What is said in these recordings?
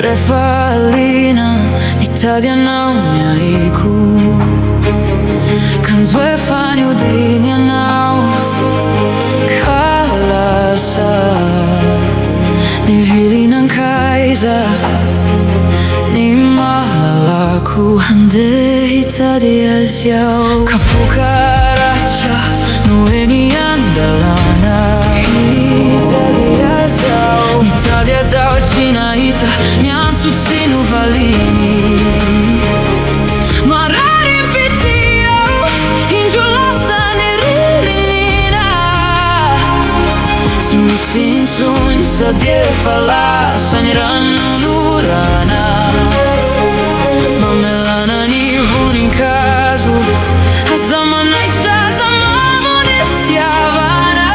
Refalina itadiana iku kan złe faniu dynia nau kalasa ni vilinan kaisa ni malalaku hande itadias yau kapukaracha nueni andalana itadias yau cina ita nyan sutsinu valini marari pitio injulasa neririnina simisin sun sadie fala saniranu nurana mamelana ni vunin kazu hazamana ichazama niftiavana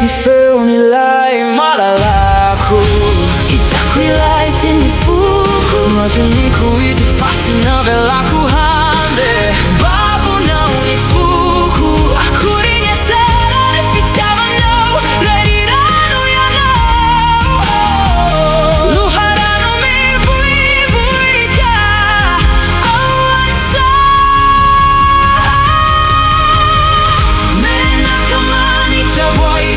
mi feu mi lai malalaku itakwilai tini fuku majuniku izi fatina velaku hande babu na unifuku akurinya tsara refitava no reriranu ya no luharanu mi bui buika awansa mena kamani chavoi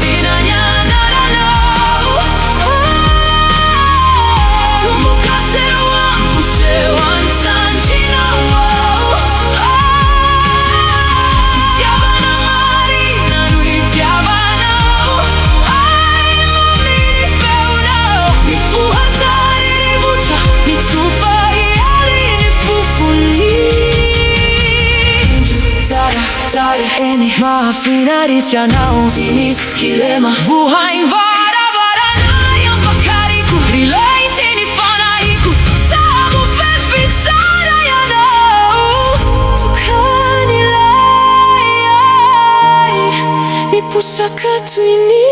eni maafina chanau siniskilema vuhain vara vara nayam bakariku rilai tini fanaiku sabu fefitsara ya no tukani lai mi pusaka tuini